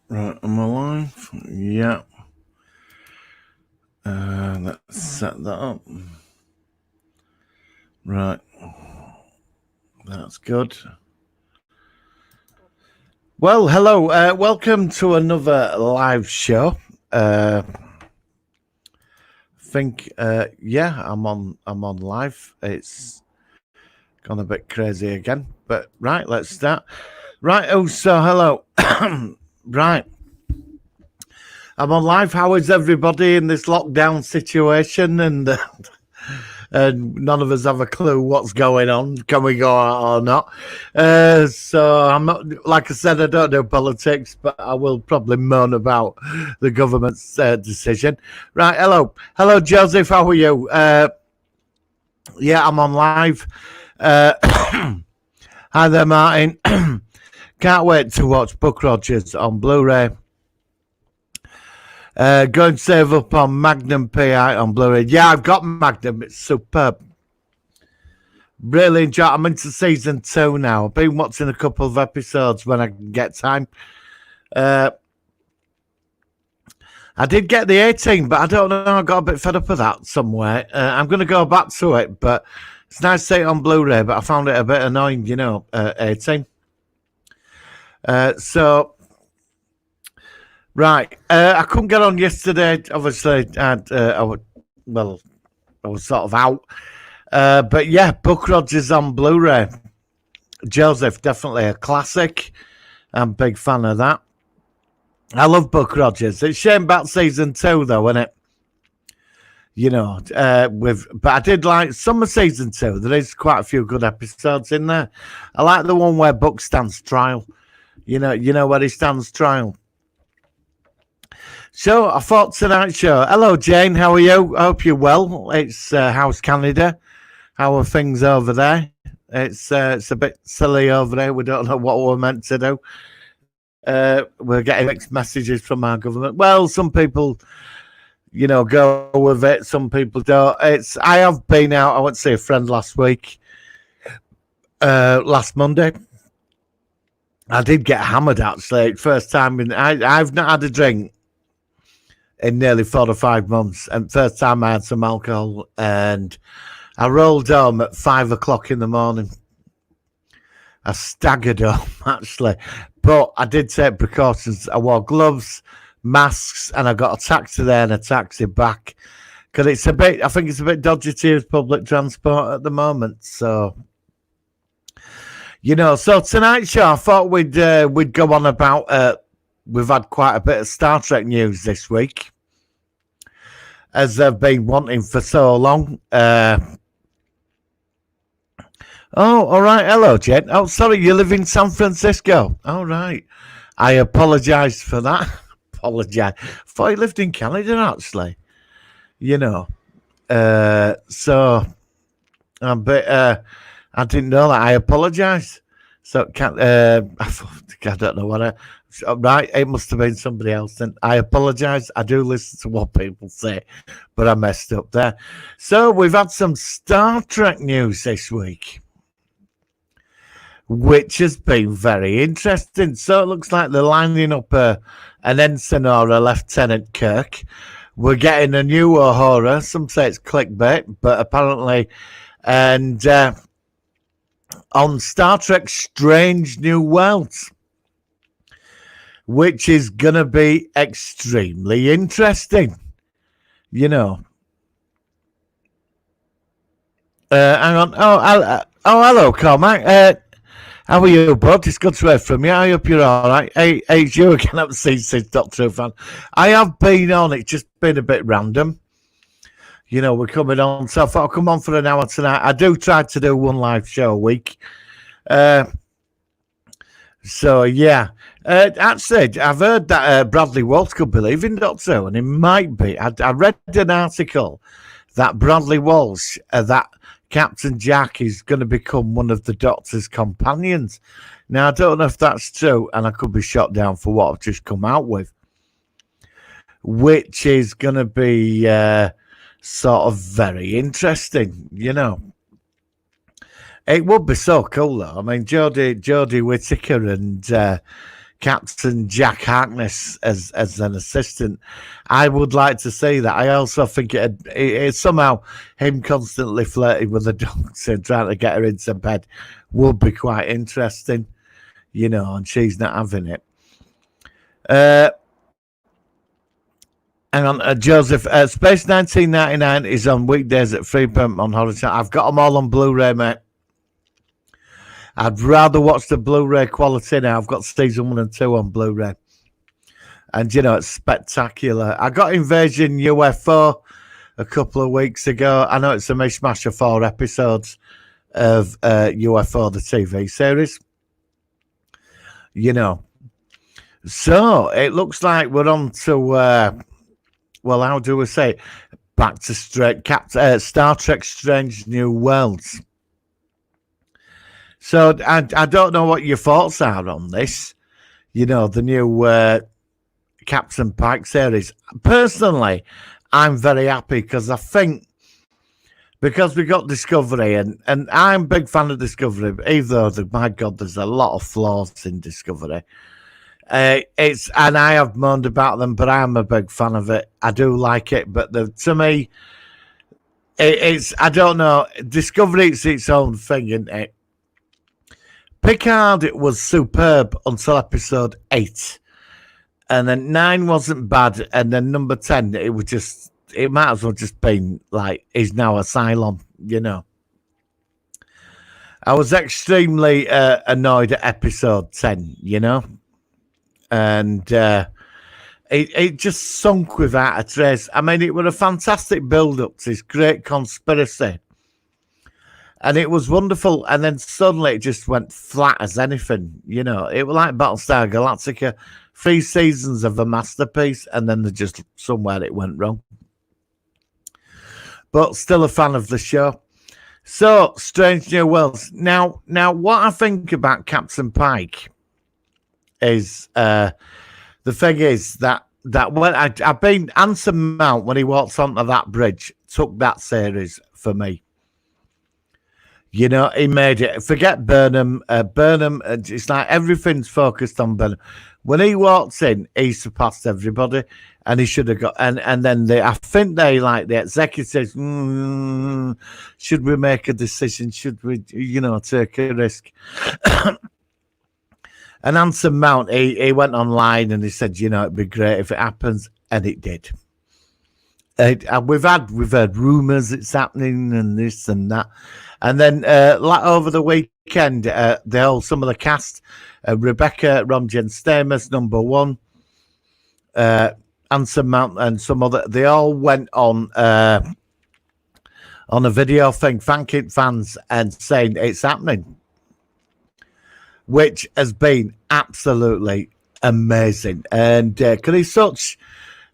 Right, am I live? Yeah. Let's set that up. Right, that's good. Well, hello. Welcome to another live show. I'm on live. It's gone a bit crazy again, but right, let's start. Right. Oh, so hello. Right. I'm on live. How is everybody in this lockdown situation? And none of us have a clue what's going on. Can we go out or not? So I'm not, like I said, I don't do politics, but I will probably moan about the government's decision. Right, hello, Joseph. How are you? Yeah, I'm on live. Uh, Hi there, Martin. Can't wait to watch Buck Rogers on Blu-ray. Go and save up on Magnum PI on Blu-ray. Yeah, I've got Magnum. It's superb. Really enjoy. I'm into season 2 now. I've been watching a couple of episodes when I can get time. I did get the 18, but I don't know. I got a bit fed up of that somewhere. I'm going to go back to it, but it's nice to see it on Blu-ray, but I found it a bit annoying, 18. Right. I couldn't get on yesterday. Obviously, I was sort of out. But yeah, Buck Rogers on Blu-ray. Joseph, definitely a classic. I'm a big fan of that. I love Buck Rogers. It's shame about season 2 though, isn't it? But I did like some of season 2. There is quite a few good episodes in there. I like the one where Buck stands trial. You know where he stands trial. So I thought tonight's show. Hello, Jane. How are you? I hope you're well. It's How's Canada? How are things over there? It's a bit silly over there. We don't know what we're meant to do. We're getting mixed messages from our government. Well, some people, go with it. Some people don't. I have been out. I went to see a friend last week. Last Monday. I did get hammered actually. First time I've not had a drink in nearly 4 or 5 months, and first time I had some alcohol, and I rolled home at 5 o'clock in the morning. I staggered home actually, but I did take precautions. I wore gloves, masks, and I got a taxi there and a taxi back because I think it's a bit dodgy to use public transport at the moment. So, so tonight's show, I thought we'd go on about. We've had quite a bit of Star Trek news this week, as they've been wanting for so long. Oh, all right. Hello, Jen. Oh, sorry, you live in San Francisco. All right. I apologise for that. Apologise. I thought you lived in Canada, actually. So a bit. I didn't know that. I apologise. So I don't know what right, it must have been somebody else. Then I apologise. I do listen to what people say, but I messed up there. So we've had some Star Trek news this week, which has been very interesting. So it looks like they're lining up an ensign or a Lieutenant Kirk. We're getting a new Uhura. Some say it's clickbait, but apparently, and on Star Trek Strange New Worlds, which is going to be extremely interesting. Hang on. Oh, hello, Cormac. How are you, bud? It's good to hear from you. I hope you're all right. Hey, it's you again. I've seen since Doctor Who fan. I have been on. It's just been a bit random. We're coming on. So I thought I'll come on for an hour tonight. I do try to do one live show a week. So, yeah. Actually, I've heard that Bradley Walsh could be leaving Doctor Who, and it might be. I read an article that Bradley Walsh, that Captain Jack is going to become one of the Doctor's companions. Now, I don't know if that's true, and I could be shot down for what I've just come out with, which is going to be sort of very interesting, It would be so cool, though. I mean, Jodie Whittaker and, Captain Jack Harkness as an assistant. I would like to see that. I also think it somehow him constantly flirting with the doctor, trying to get her into bed, would be quite interesting, and she's not having it. Hang on, Joseph. Space 1999 is on weekdays at 3 p.m. on Horizon. I've got them all on Blu-ray, mate. I'd rather watch the Blu-ray quality now. I've got season 1 and 2 on Blu-ray. And, it's spectacular. I got Invasion UFO a couple of weeks ago. I know it's a mishmash of 4 episodes of UFO, the TV series. So, it looks like we're on to... well, how do we say? Back to Star Trek Strange New Worlds. So I don't know what your thoughts are on this. The new Captain Pike series. Personally, I'm very happy because I think because we got Discovery and I'm a big fan of Discovery, even though my God, there's a lot of flaws in Discovery. And I have moaned about them, but I'm a big fan of it. I do like it, but to me, it's I don't know. Discovery, it's its own thing, isn't it? Picard, it was superb until episode 8, and then 9 wasn't bad, and then number 10, it might as well just been like he's now a Cylon, I was extremely annoyed at episode 10, and it just sunk without a trace. I mean, it was a fantastic build-up to this great conspiracy, and it was wonderful, and then suddenly it just went flat as anything, It was like Battlestar Galactica, 3 seasons of a masterpiece, and then just somewhere it went wrong. But still a fan of the show. So, Strange New Worlds. Now, what I think about Captain Pike is the thing is that when I've been Anson Mount when he walks onto that bridge took that series for me. He made it. Forget Burnham. Burnham, it's like everything's focused on Burnham. When he walks in, he surpassed everybody, and he should have got. And then I think the executives, should we make a decision? Should we, take a risk? And Anson Mount, he went online and he said, it'd be great if it happens, and it did. We've heard rumours it's happening and this and that, and then over the weekend, some of the cast, Rebecca Romijn Stamos, number 1, Anson Mount, and some other, they all went on a video thing thanking fans and saying it's happening, which has been absolutely amazing. And because he's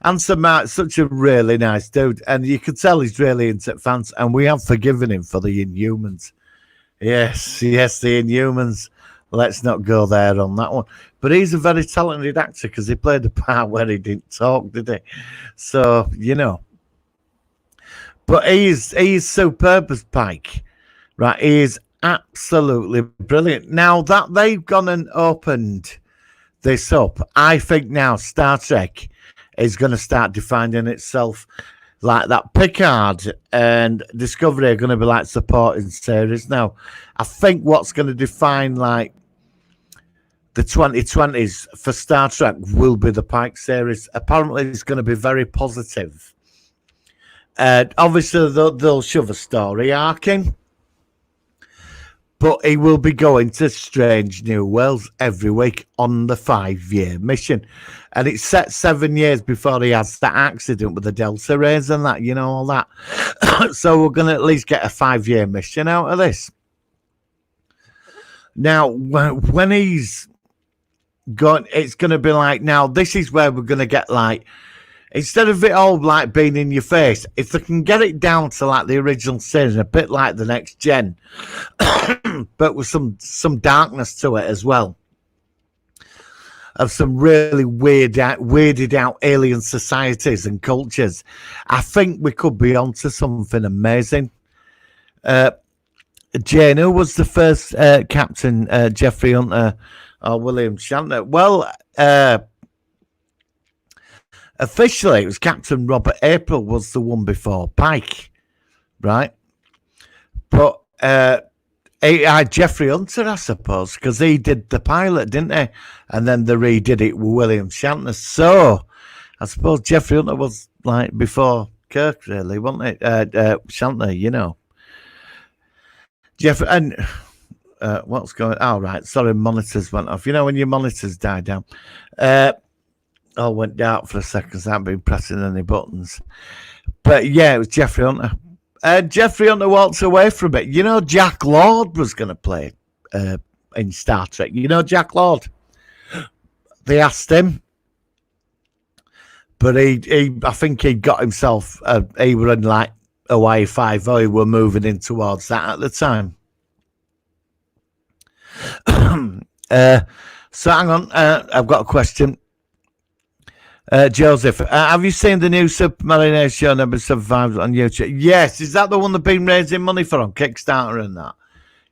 Anson Mount, such a really nice dude, and you can tell he's really into fans, and we have forgiven him for the Inhumans. Yes, the Inhumans. Let's not go there on that one. But he's a very talented actor because he played a part where he didn't talk, did he? So, But he's superb as Pike, right? He is absolutely brilliant. Now that they've gone and opened this up, I think now Star Trek is going to start defining itself like that. Picard and Discovery are going to be like supporting series now. I think what's going to define like the 2020s for Star Trek will be the Pike series. Apparently it's going to be very positive. Obviously they'll shove a story arc in, but he will be going to Strange New Worlds every week on the 5-year mission. And it's set 7 years before he has that accident with the Delta Rays and that, all that. So we're going to at least get a 5-year mission out of this. Now, when he's gone, it's going to be like, now this is where we're going to get like, instead of it all like being in your face, if they can get it down to like the original series, a bit like the Next Gen, but with some darkness to it as well, of some really weirded out alien societies and cultures, I think we could be onto something amazing. Jane, who was the first captain? Jeffrey Hunter or William Shatner. Well, officially, it was Captain Robert April was the one before Pike, right? But he had Jeffrey Hunter, I suppose, because he did the pilot, didn't he? And then they redid it with William Shatner. So I suppose Jeffrey Hunter was like before Kirk, really, wasn't it? Shatner, you know. Jeff and what's going? Oh, right. Sorry, monitors went off. You know when your monitors die down. All went dark for a second. So I haven't been pressing any buttons. But yeah, it was Jeffrey Hunter. Jeffrey Hunter walks away from it. You know, Jack Lord was going to play in Star Trek. You know, Jack Lord. They asked him, but he I think he got himself. He were in like Hawaii 5-0. He were moving in towards that at the time. So hang on, I've got a question. Joseph, have you seen the new Supermarine show number Survived on YouTube? Yes, is that the one they've been raising money for on Kickstarter and that?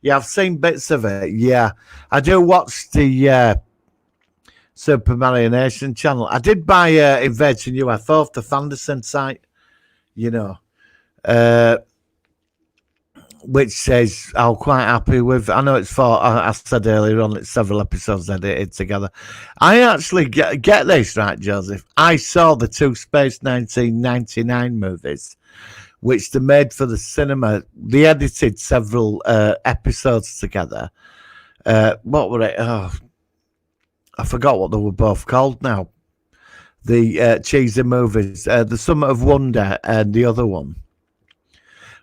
Yeah, I've seen bits of it. Yeah, I do watch the Supermarionation channel. I did buy Invasion UFO off the Fanderson site, you know, which says I'm quite happy with. I know it's for, I said earlier on, it's several episodes edited together. I actually get this, right, Joseph? I saw the two Space 1999 movies, which they made for the cinema. They edited several episodes together. What were it? Oh, I forgot what they were both called now. The cheesy movies, The Summit of Wonder and the other one.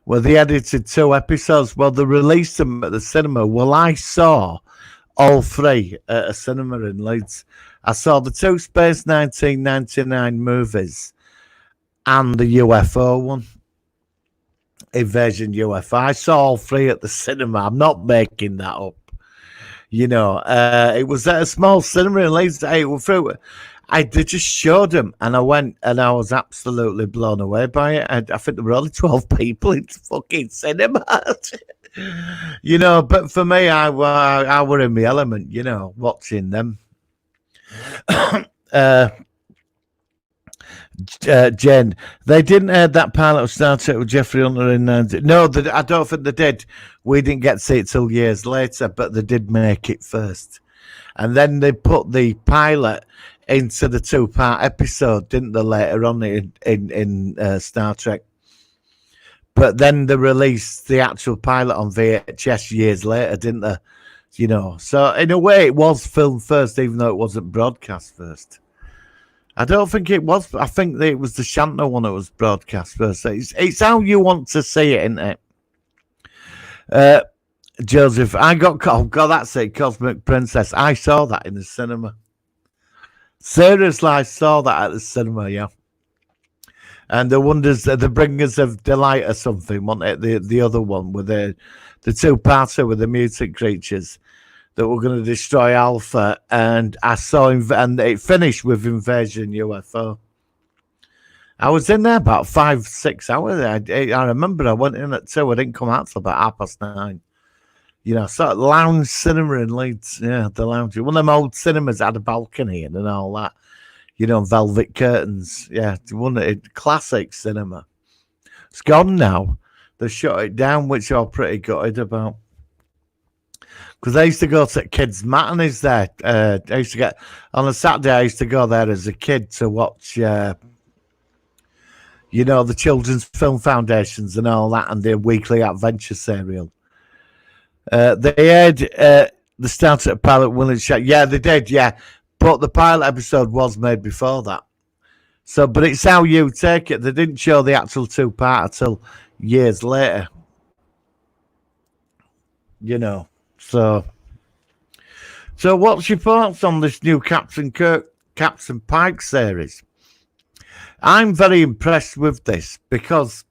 Well, they edited two episodes. Well, they released them at the cinema. Well, I saw all three at a cinema in Leeds. I saw the two Space 1999 movies and the UFO one, Invasion UFO. I saw all three at the cinema. I'm not making that up. You know, it was at a small cinema in Leeds. They just showed them, and I went, and I was absolutely blown away by it. I think there were only 12 people in the fucking cinema. You know, but for me, I were in my element, you know, watching them. Jen, they didn't air that pilot of Star Trek with Jeffrey Hunter in 90. No, I don't think they did. We didn't get to see it till years later, but they did make it first. And then they put the pilot into the two-part episode, didn't they, later on in Star Trek? But then they released the actual pilot on VHS years later, didn't they? You know, so in a way it was filmed first, even though it wasn't broadcast first. I don't think it was. I think that it was the Shatner one that was broadcast first. It's how you want to see it, isn't it? Joseph, I got called. God, that's it. Cosmic Princess. I saw that in the cinema. Seriously, I saw that at the cinema, yeah. And the Wonders, the Bringers of Delight or something, wasn't it? The other one with the two-parter with the mutant creatures that were going to destroy Alpha. And I saw him, and it finished with Invasion UFO. I was in there about 5-6 hours. I remember I went in at 2. I didn't come out till about 9:30. You know, sort of lounge cinema in Leeds. Yeah, the lounge. One of them old cinemas had a balcony in and all that. You know, velvet curtains. Yeah, classic cinema. It's gone now. They shut it down, which I'm pretty gutted about. Because I used to go to kids' matinees there. I used to get, on a Saturday, I used to go there as a kid to watch, you know, the Children's Film Foundations and all that, and their weekly adventure serial. They aired the Star Trek pilot William Shatner. Yeah, they did, yeah. But the pilot episode was made before that. So, but it's how you take it. They didn't show the actual two-part until years later. You know. So what's your thoughts on this new Captain Pike series? I'm very impressed with this because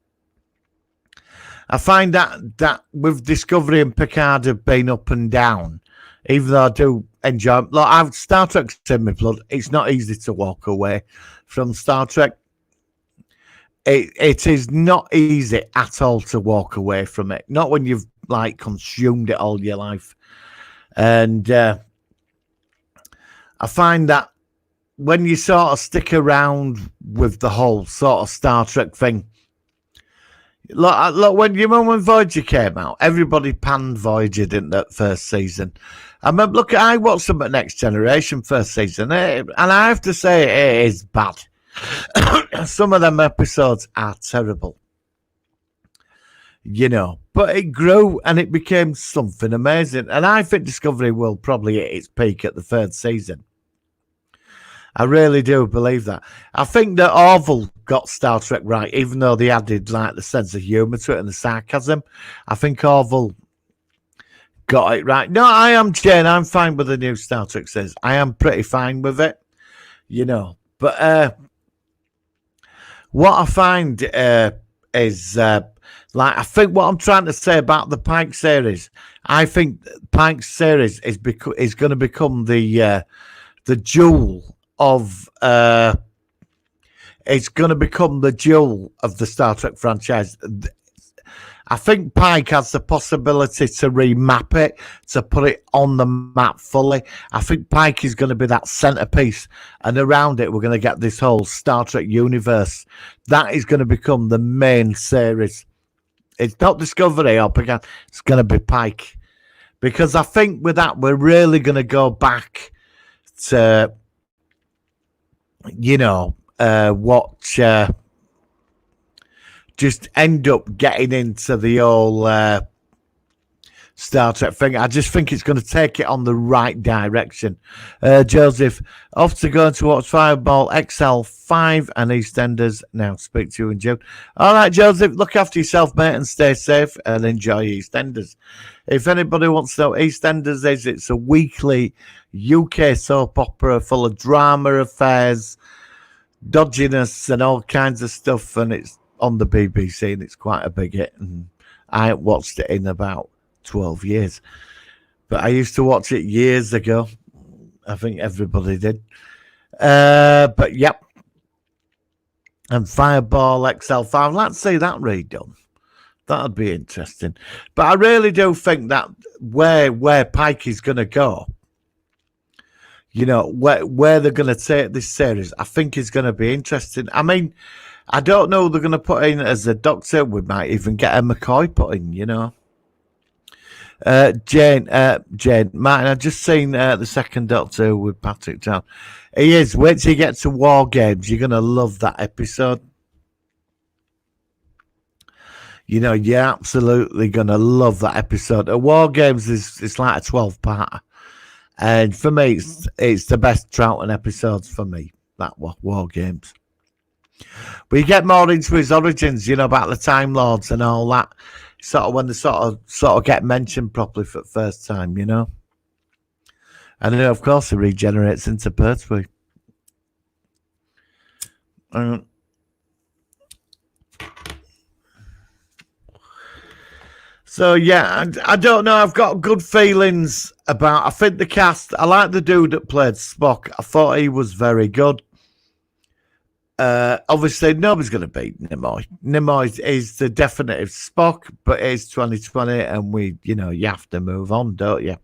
I find that with Discovery and Picard have been up and down, even though I do enjoy them. Like, I've Star Trek's in my blood. It's not easy to walk away from Star Trek. It is not easy at all to walk away from it. Not when you've like consumed it all your life. And I find that when you sort of stick around with the whole sort of Star Trek thing, look when you remember when Voyager came out, everybody panned Voyager, didn't that first season? I remember, I watched some at Next Generation first season, and I have to say it is bad. Some of them episodes are terrible, but it grew and it became something amazing. And I think Discovery will probably hit its peak at the third season. I really do believe that. I think that Orville got Star Trek right, even though they added like the sense of humour to it and the sarcasm. I think Orville got it right. No, I am, Jane. I'm fine with the new Star Trek series. I am pretty fine with it, But what I find is, I think what I'm trying to say about the Pike series, I think Pike's series is going to become the jewel of it's going to become the jewel of the Star Trek franchise. I think Pike has the possibility to remap it, to put it on the map fully. I think Pike is going to be that centerpiece, and around it we're going to get this whole Star Trek universe. That is going to become the main series. It's not Discovery up again. It's going to be Pike. Because I think with that, we're really going to go back to, watch, just end up getting into the old Star Trek thing. I just think it's going to take it on the right direction. Joseph, off to go to watch Fireball XL5 and EastEnders. Now speak to you in June. All right, Joseph, look after yourself, mate, and stay safe and enjoy EastEnders. If anybody wants to know what EastEnders is, it's a weekly UK soap opera full of drama, affairs, dodginess, and all kinds of stuff. And it's on the BBC, and it's quite a big hit. And I watched it in about 12 years, but I used to watch it years ago. I think everybody did. But yep. And Fireball XL5. I'd like to see that redone. That'd be interesting. But I really do think that where Pike is going to go, where they're going to take this series, I think is going to be interesting. I mean, I don't know who they're going to put in as a Doctor. We might even get a McCoy put in, Jane, Martin, I've just seen the second Doctor with Patrick Town. He is. Wait till you get to War Games. You're going to love that episode. You're absolutely going to love that episode. War Games it's like a 12-parter. And for me, it's the best Troughton episodes for me, that War Games. But you get more into his origins, about the Time Lords and all that. Sort of when they sort of get mentioned properly for the first time, And then, of course, it regenerates into Pertwee. So, yeah, I don't know. I've got good feelings about... I think the cast... I like the dude that played Spock. I thought he was very good. Obviously, nobody's going to beat Nimoy. Nimoy is the definitive Spock, but it's 2020, and you have to move on, don't you?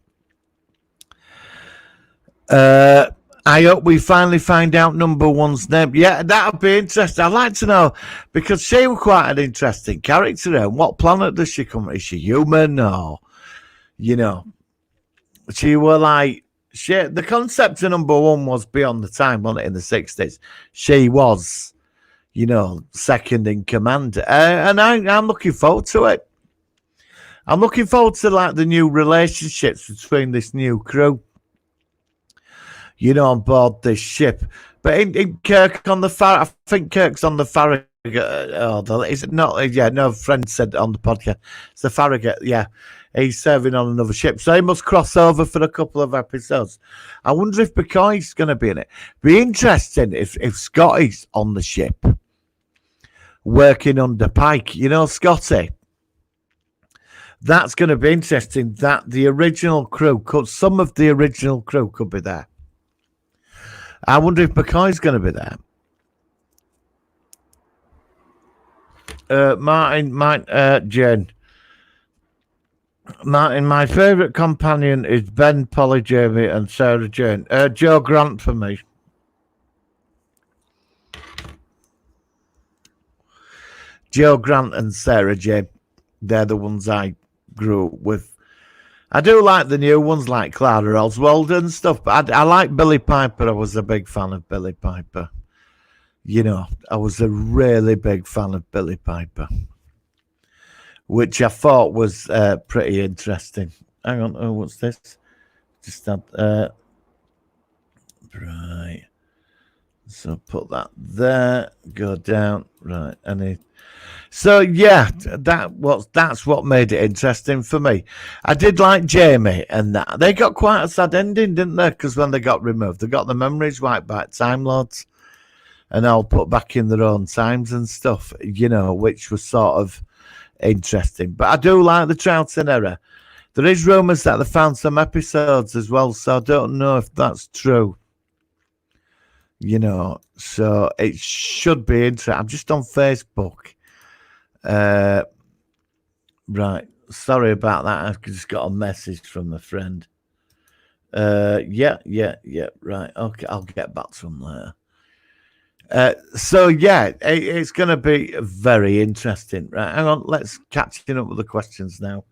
I hope we finally find out number one's name. Yeah, that would be interesting. I'd like to know, because she was quite an interesting character. And what planet does she come from? Is she human, or, she were like, the concept of number one was beyond the time, wasn't it, in the 60s? She was, second in command. And I'm looking forward to it. I'm looking forward to, the new relationships between this new crew, on board this ship. But in Kirk on the Farragut, I think Kirk's on the Farragut. Is it not? Yeah, no, a friend said on the podcast. It's the Farragut, yeah. He's serving on another ship. So he must cross over for a couple of episodes. I wonder if McCoy's going to be in it. Be interesting if Scotty's on the ship working under Pike. Scotty. That's going to be interesting. That the original crew, some of the original crew could be there. I wonder if McCoy's going to be there. Martin, Jen. My favourite companion is Ben, Polly, Jamie, and Sarah Jane. Joe Grant for me. Joe Grant and Sarah Jane. They're the ones I grew up with. I do like the new ones like Clara Oswald and stuff, but I like Billy Piper. I was a big fan of Billy Piper. I was a really big fan of Billy Piper, which I thought was pretty interesting. Hang on, oh, what's this? Just that. Right. So put that there. Go down. Right. So yeah, that's what made it interesting for me. I did like Jamie and that. They got quite a sad ending, didn't they? Because when they got removed, they got the memories wiped by Time Lords and all put back in their own times and stuff, which was sort of interesting. But I do like the Troughton era. There is rumours that they found some episodes as well, so I don't know if that's true. So it should be interesting. I'm just on Facebook. Right. Sorry about that. I just got a message from a friend. Yeah. Right. Okay, I'll get back to him later. So yeah, it's going to be very interesting. Right. Hang on. Let's catching up with the questions now.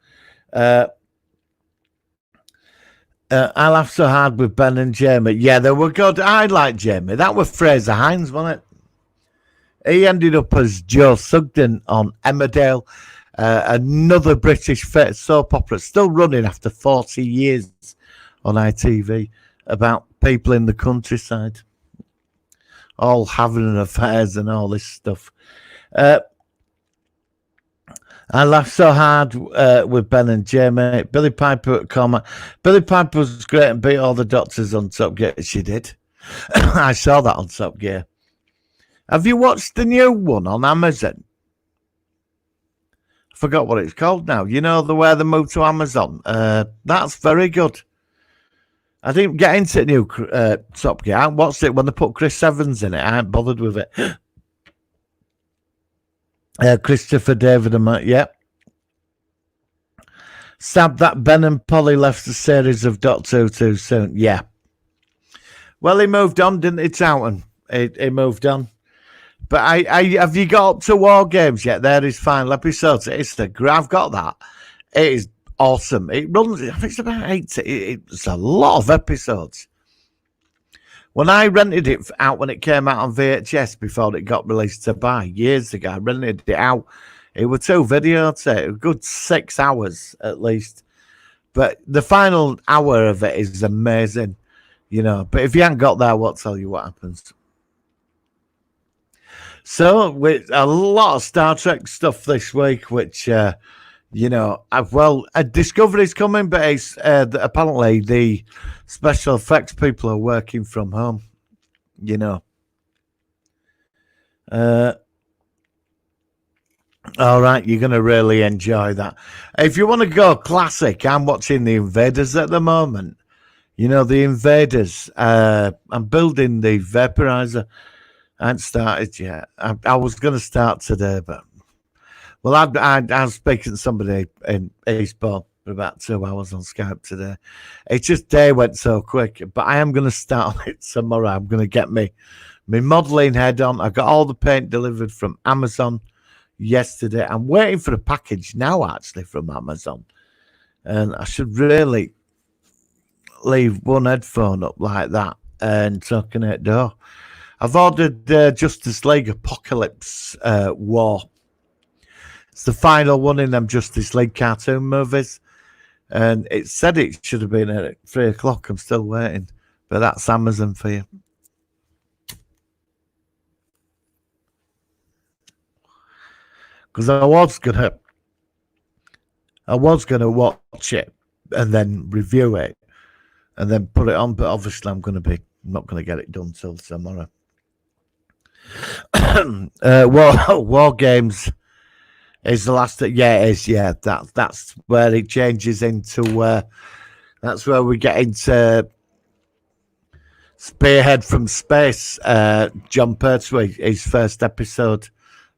I laughed so hard with Ben and Jamie. Yeah, they were good. I like Jamie. That was Fraser Hines, wasn't it? He ended up as Joe Sugden on Emmerdale, another British soap opera, still running after 40 years on ITV, about people in the countryside, all having affairs and all this stuff. I laughed so hard with Ben and Jamie. Billy Piper at Coma. Billy Piper was great and beat all the doctors on Top Gear. She did. I saw that on Top Gear. Have you watched the new one on Amazon? I forgot what it's called now. Where they moved to Amazon. That's very good. I didn't get into new Top Gear. I watched it when they put Chris Evans in it. I ain't bothered with it. Christopher David and Matt, yeah. Sad that Ben and Polly left the series of Doctor Who too soon. Yeah. Well, he moved on, didn't he, Towton? He moved on. But I have you got up to War Games yet? There is final episodes. I've got that. It is awesome. It runs, I think it's about 80. It's a lot of episodes. When I rented it out when it came out on VHS before it got released to buy years ago, I rented it out. It were 2 videos, a good 6 hours at least. But the final hour of it is amazing, But if you haven't got that, I won't tell you what happens. So, with a lot of Star Trek stuff this week, which, Discovery's coming, but it's apparently the special effects people are working from home, All right, you're going to really enjoy that. If you want to go classic, I'm watching The Invaders at the moment. The Invaders. I'm building the vaporizer. I haven't started yet. I was going to start today, but... Well, I was speaking to somebody in Eastbourne for about 2 hours on Skype today. It's just day went so quick, but I am going to start on it tomorrow. I'm going to get my modelling head on. I got all the paint delivered from Amazon yesterday. I'm waiting for a package now, actually, from Amazon. And I should really leave one headphone up like that and talking at the door. I've ordered Justice League Apocalypse War. It's the final one in them Justice League cartoon movies. And it said it should have been at 3 o'clock. I'm still waiting. But that's Amazon for you. Because I was gonna watch it and then review it and then put it on, but obviously I'm not gonna get it done till tomorrow. War Games is the last. Yeah, it is. Yeah, that's where it changes into. That's where we get into Spearhead from Space. John Pertwee, his first episode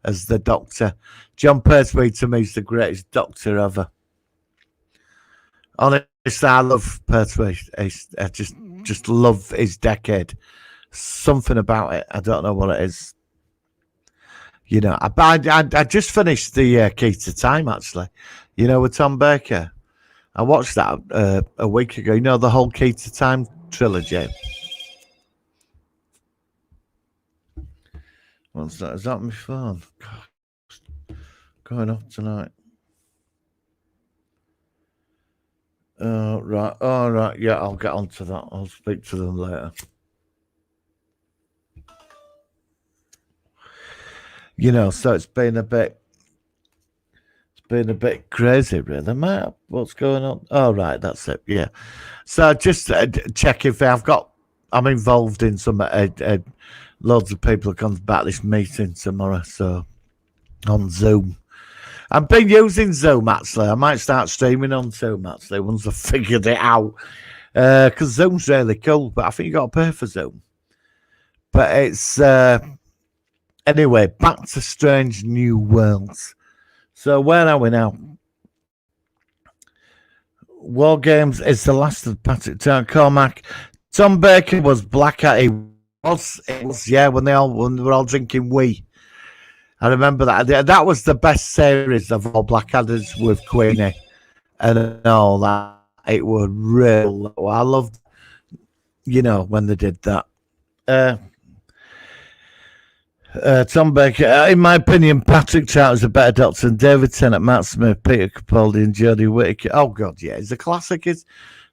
as the Doctor. John Pertwee to me is the greatest Doctor ever. Honestly, I love Pertwee. I just love his decade. Something about it. I don't know what it is. You know, I just finished the Key to Time, actually. You know, with Tom Baker. I watched that a week ago. You know, the whole Key to Time trilogy. What's that? Is that my phone? God, going off tonight. Right. All right. Yeah, I'll get onto that. I'll speak to them later. You know, so it's been a bit crazy, really, mate. What's going on? Oh, right, that's it. Yeah. So just check if I'm involved in some. Loads of people are coming back this meeting tomorrow, so on Zoom. I've been using Zoom actually. I might start streaming on Zoom actually once I've figured it out. Because Zoom's really cool, but I think you got to pay for Zoom. But it's anyway. Back to Strange New Worlds. So where are we now? War Games is the last of Patrick Cormac. Tom Baker was Blackadder. It was, yeah, when they were all drinking wee. I remember that. That was the best series of all Blackadders with Queenie and all that. It was real. I loved, you know, when they did that. Tom Baker, in my opinion, Patrick Troughton is a better Doctor than David Tennant, Matt Smith, Peter Capaldi, and Jodie Whittaker. Oh God, yeah, he's a classic. Is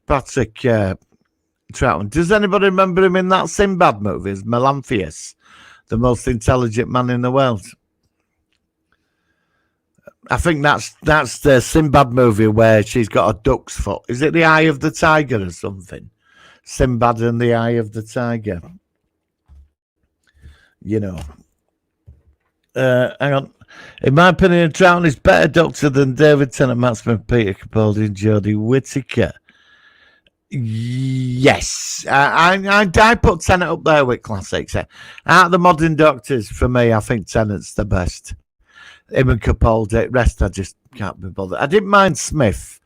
Patrick Troughton? Does anybody remember him in that Sinbad movie as Melanthius, the most intelligent man in the world? I think that's the Sinbad movie where she's got a duck's foot. Is it the Eye of the Tiger or something? Sinbad and the Eye of the Tiger. You know. Hang on. In my opinion, Troughton is better Doctor than David Tennant, Matt Smith, Peter Capaldi, and Jodie Whittaker. Yes, I put Tennant up there with classics. Out of the modern Doctors, for me, I think Tennant's the best. Him and Capaldi, rest I just can't be bothered. I didn't mind Smith.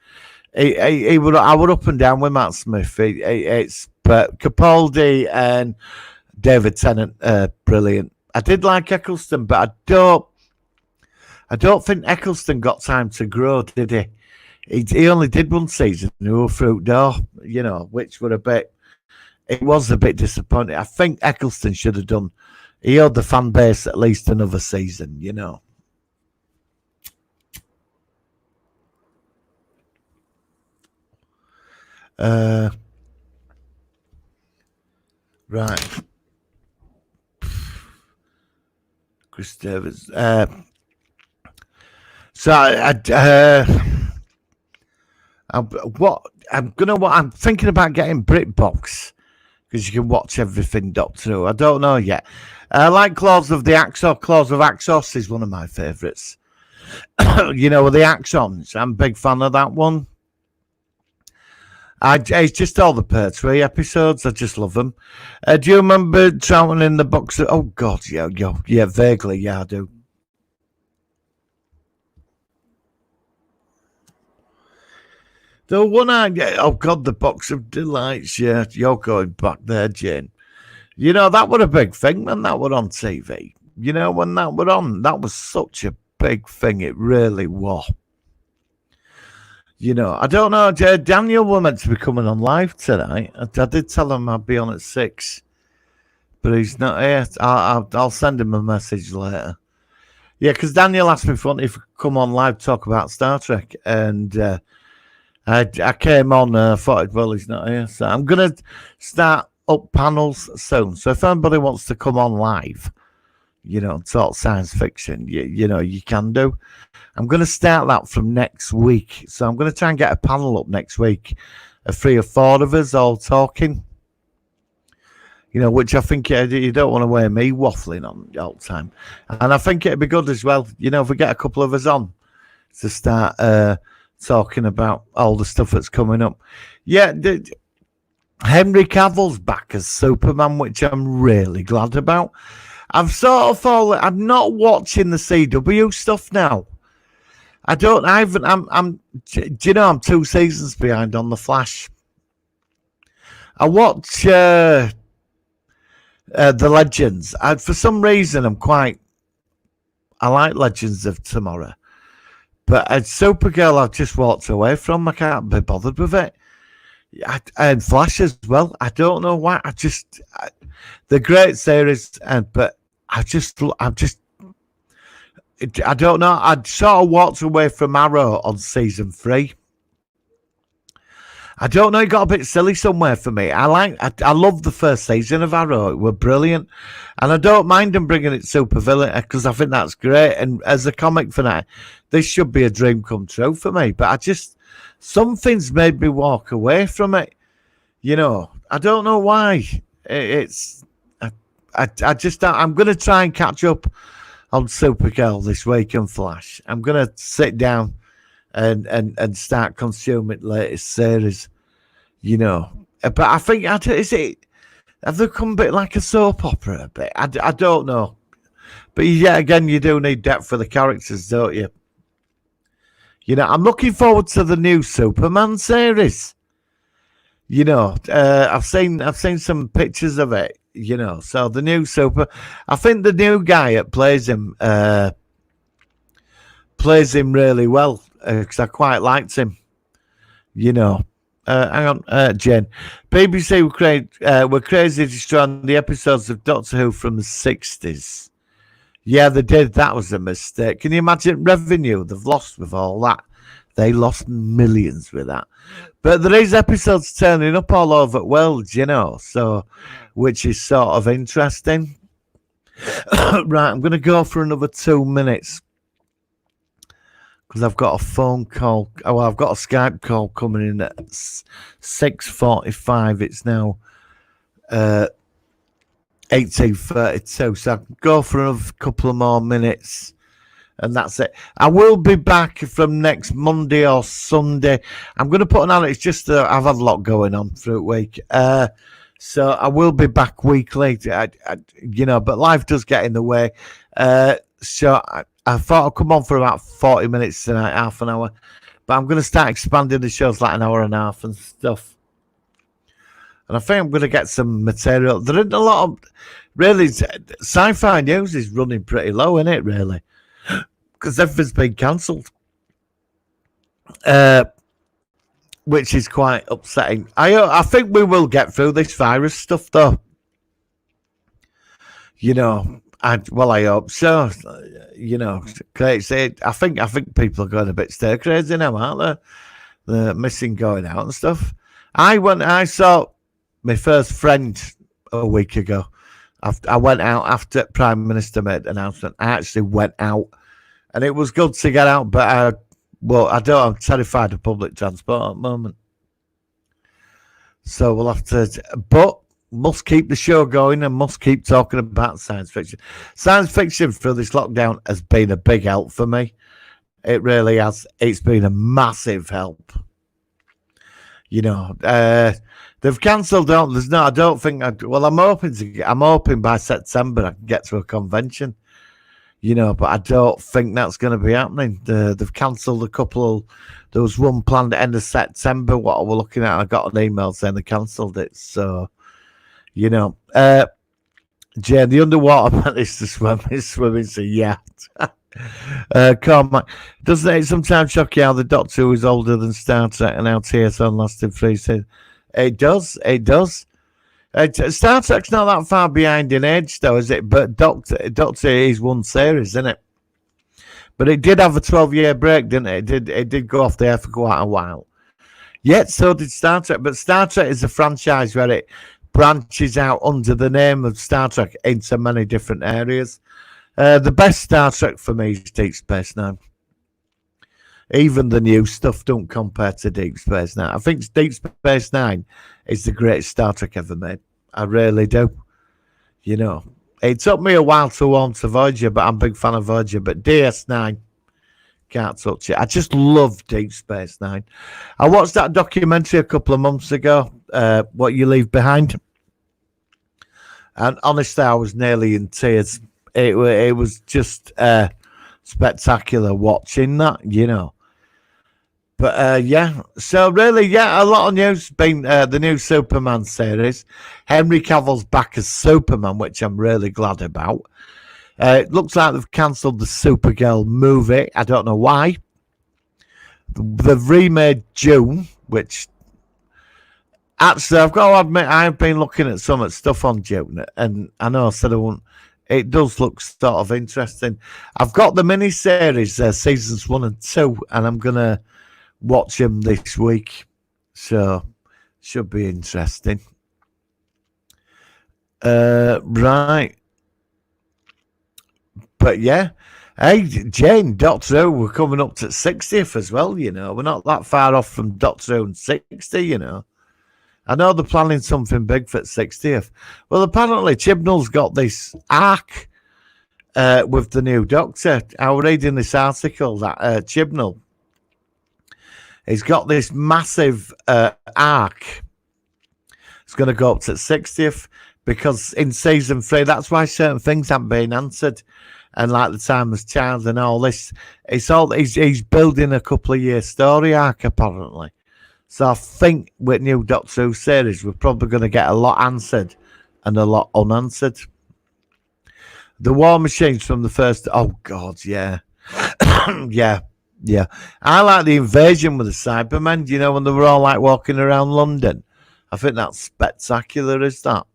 I would up and down with Matt Smith. But Capaldi and David Tennant, brilliant. I did like Eccleston, but I don't think Eccleston got time to grow, did he? He only did one season, no Fruit Door, you know, which were it was a bit disappointing. I think Eccleston should have done, he owed the fan base at least another season, you know. Right. Chris Davis. So I'm thinking about getting BritBox because you can watch everything Doctor Who. I don't know yet. I like Claws of Axos. Claws of Axos is one of my favourites. You know, with the Axons. I'm a big fan of that one. It's just all the Pertwee episodes. I just love them. Do you remember Troughton in the box? Oh God, yeah, vaguely, yeah, I do. The one oh God, the Box of Delights. Yeah, you're going back there, Jane. You know that was a big thing when that were on TV. You know when that were on, that was such a big thing. It really was. You know, I don't know. Daniel was meant to be coming on live tonight. I did tell him I'd be on at 6, but he's not here. I'll send him a message later. Yeah, because Daniel asked me if he could come on live talk about Star Trek, and I came on. I thought, well, he's not here, so I'm gonna start up panels soon. So if anybody wants to come on live, you know, talk science fiction, you know, you can do. I'm going to start that from next week. So I'm going to try and get a panel up next week of 3 or 4 of us all talking. You know, which I think you don't want to hear me waffling on all the time. And I think it'd be good as well, you know, if we get a couple of us on to start talking about all the stuff that's coming up. Yeah, Henry Cavill's back as Superman, which I'm really glad about. I'm not watching the CW stuff now. I don't. I haven't. I'm. Do you know I'm 2 seasons behind on the Flash? I watch the Legends. For some reason, I like Legends of Tomorrow, but Supergirl, I've just walked away from. I can't be bothered with it. And Flash as well. I don't know why. The great series, but I don't know. I sort of walked away from Arrow on season 3. I don't know. It got a bit silly somewhere for me. I love the first season of Arrow. It were brilliant, and I don't mind them bringing it super villain because I think that's great. And as a comic fanatic, this should be a dream come true for me. But something's made me walk away from it. You know, I don't know why. I'm going to try and catch up on Supergirl this week and Flash. I'm going to sit down and start consuming latest series, you know. But I think, have they come a bit like a soap opera a bit? I don't know. But yeah, again, you do need depth for the characters, don't you? You know, I'm looking forward to the new Superman series. You know, I've seen some pictures of it, you know. So the new I think the new guy that plays him really well. Because I quite liked him, you know. Hang on, Jen. BBC were crazy destroying the episodes of Doctor Who from the 60s. Yeah, they did. That was a mistake. Can you imagine revenue they've lost with all that? They lost millions with that. But there is episodes turning up all over the world, you know, so which is sort of interesting. Right, I'm going to go for another 2 minutes. Because I've got a phone call. Oh, well, I've got a Skype call coming in at 6:45. It's now 18:32. So I can go for another couple of more minutes, and that's it. I will be back from next Monday or Sunday. I'm going to put an on. It's just I've had a lot going on through the week. So I will be back weekly. You know, but life does get in the way. So I thought I'd come on for about 40 minutes tonight, half an hour. But I'm going to start expanding the shows like an hour and a half and stuff. And I think I'm going to get some material. There isn't a lot of... Really, sci-fi news is running pretty low, isn't it, really? Because everything's been cancelled. Which is quite upsetting. I think we will get through this virus stuff, though. You know... I hope so. You know, I think people are going a bit stir crazy now, aren't they? They're missing going out and stuff. I saw my first friend a week ago. I went out after Prime Minister made an announcement. I actually went out, and it was good to get out. But I'm terrified of public transport at the moment. So we'll have to. But must keep the show going and must keep talking about science fiction. Science fiction through this lockdown has been a big help for me. It really has. It's been a massive help. You know, they've cancelled. I don't think. I'm hoping by September I can get to a convention. You know, but I don't think that's going to be happening. They've cancelled a couple. There was one planned at the end of September. What we're looking at, I got an email saying they cancelled it. So. You know, Jane, the underwater man is to swim. Is swimming's a yacht. Come on. Doesn't it sometimes shock you how the Doctor Who is older than Star Trek and how TSN lasted 3 seasons? It does. Star Trek's not that far behind in age, though, is it? But Doctor is one series, isn't it? But it did have a 12-year break, didn't it? It did go off the air for quite a while. Yet, so did Star Trek. But Star Trek is a franchise where it branches out under the name of Star Trek into many different areas. The best Star Trek for me is Deep Space Nine. Even the new stuff don't compare to Deep Space Nine. I think Deep Space Nine is the greatest Star Trek ever made. I really do. You know, it took me a while to warm to Voyager, but I'm a big fan of Voyager. But DS9, can't touch it. I just love Deep Space Nine. I watched that documentary a couple of months ago, What You Leave Behind. And honestly, I was nearly in tears. It was just spectacular watching that, you know. But yeah, so really, yeah, a lot of news been the new Superman series. Henry Cavill's back as Superman, which I'm really glad about. It looks like they've cancelled the Supergirl movie. I don't know why. They've remade June, which actually I've got to admit I've been looking at some stuff on June, and I know I said I won't. It does look sort of interesting. I've got the miniseries, seasons 1 and 2, and I'm gonna watch them this week, so should be interesting. Right, but yeah, hey Jane, Doctor Who, we're coming up to 60th as well. You know, we're not that far off from Doctor Who and 60. You know, I know they're planning something big for 60th. Well, apparently Chibnall's got this arc with the new Doctor. I was reading this article that Chibnall, he's got this massive arc. It's going to go up to 60th because in season 3, that's why certain things haven't been answered. And like the Timeless Child and all this, it's all he's building a couple of year story arc apparently. So I think with new Doctor Who series, we're probably going to get a lot answered and a lot unanswered. The War Machines from the first, oh God, yeah. Yeah. I like the invasion with the Cybermen, you know, when they were all like walking around London. I think that's spectacular, is that?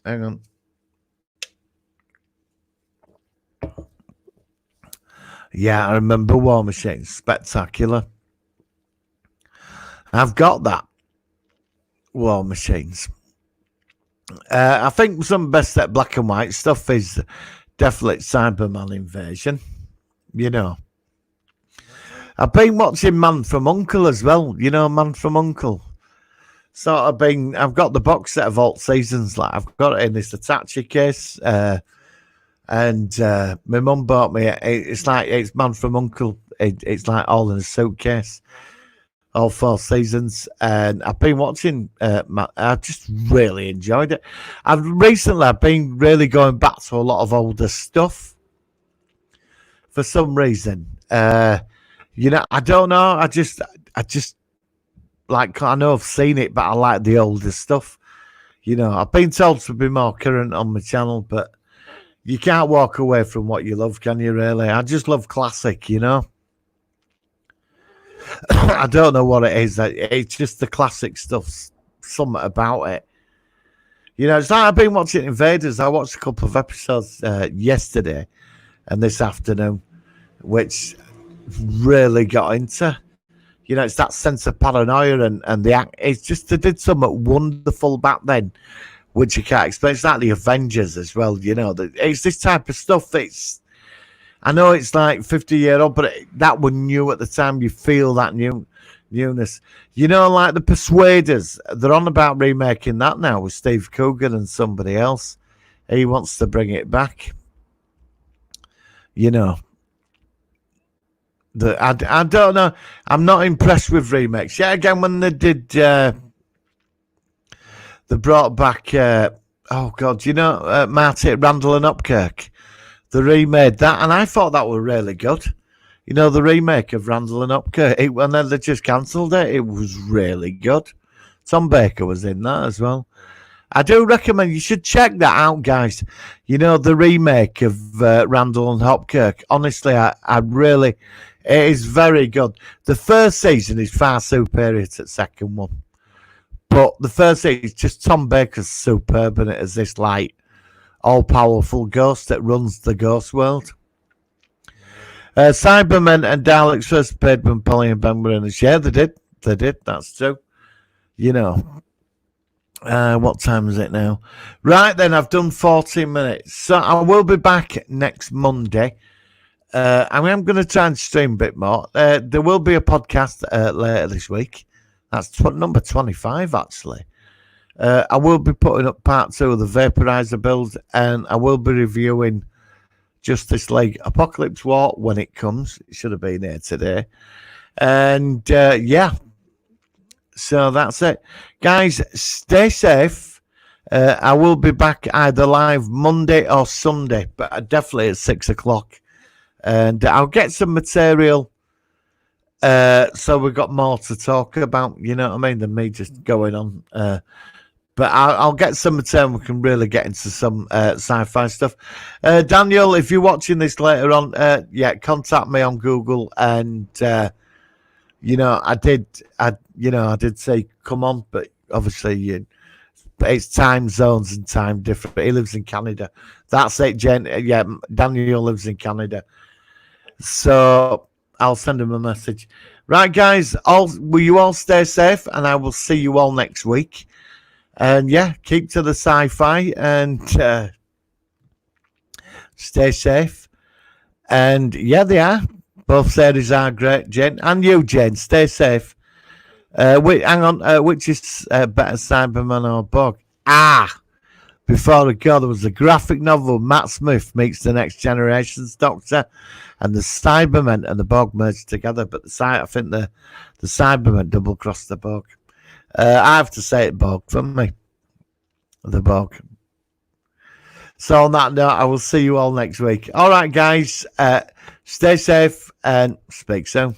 Hang on. Yeah, I remember War Machines. Spectacular. I've got that. War Machines. I think some best set black and white stuff is definitely Cyberman Invasion. You know. I've been watching Man from U.N.C.L.E. as well. You know, Man from U.N.C.L.E. So I've got the box set of all seasons. Like I've got it in this attache case. And my mum bought me. It's Man from U.N.C.L.E. It's like all in a suitcase, all 4 seasons. And I've been watching. I just really enjoyed it. I've been really going back to a lot of older stuff. For some reason, you know, I don't know. I just like, I know I've seen it, but I like the older stuff. You know, I've been told to be more current on my channel, but you can't walk away from what you love, can you, really? I just love classic, you know? I don't know what it is. It's just the classic stuff, something about it. You know, it's like I've been watching Invaders. I watched a couple of episodes yesterday and this afternoon, which really got into. You know, it's that sense of paranoia and the act. It's just they did something wonderful back then, which you can't explain. It's like the Avengers as well. You know, it's this type of stuff. I know it's like 50-year-old, but that was new at the time. You feel that newness. You know, like the Persuaders. They're on about remaking that now with Steve Coogan and somebody else. He wants to bring it back. You know. I don't know. I'm not impressed with remakes. Yeah, again, when they did, they brought back, oh God, you know, Marty, Randall and Upkirk. They remade that, and I thought that was really good. You know, the remake of Randall and Upkirk, and then they just cancelled it. It was really good. Tom Baker was in that as well. I do recommend you should check that out, guys. You know, the remake of Randall and Hopkirk. Honestly, I really, it is very good. The first season is far superior to the second one. But the first season is just Tom Baker's superb in it as this, like, all-powerful ghost that runs the ghost world. Cybermen and Daleks first appeared when Polly and Ben were in the share. They did. That's true. You know. What time is it now? Right then, I've done 14 minutes. So I will be back next Monday. I am going to try and stream a bit more. There will be a podcast later this week. That's number 25, actually. I will be putting up part 2 of the Vaporizer build, and I will be reviewing Justice League Apocalypse War when it comes. It should have been here today. And yeah. So that's it. Guys, stay safe. I will be back either live Monday or Sunday, but definitely at 6 o'clock. and I'll get some material. So we've got more to talk about, you know what I mean, than me just going on. But I'll get some material. We can really get into some sci-fi stuff. Daniel, if you're watching this later on, contact me on Google. And I did say come on, but obviously it's time zones and time different. He lives in Canada. That's it, Jen. Yeah, Daniel lives in Canada. So I'll send him a message. Right, guys, will you all stay safe, and I will see you all next week. And keep to the sci-fi and stay safe. And they are. Both series are great, Jen. And you, Jen, stay safe. Hang on, which is better, Cyberman or Bug? Before we go, there was a graphic novel, Matt Smith meets the Next Generation's Doctor, and the Cybermen and the Bog merged together. But I think the Cybermen double-crossed the Bog. I have to say it, Bog, for me. The Bog. So on that note, I will see you all next week. All right, guys, stay safe and speak soon.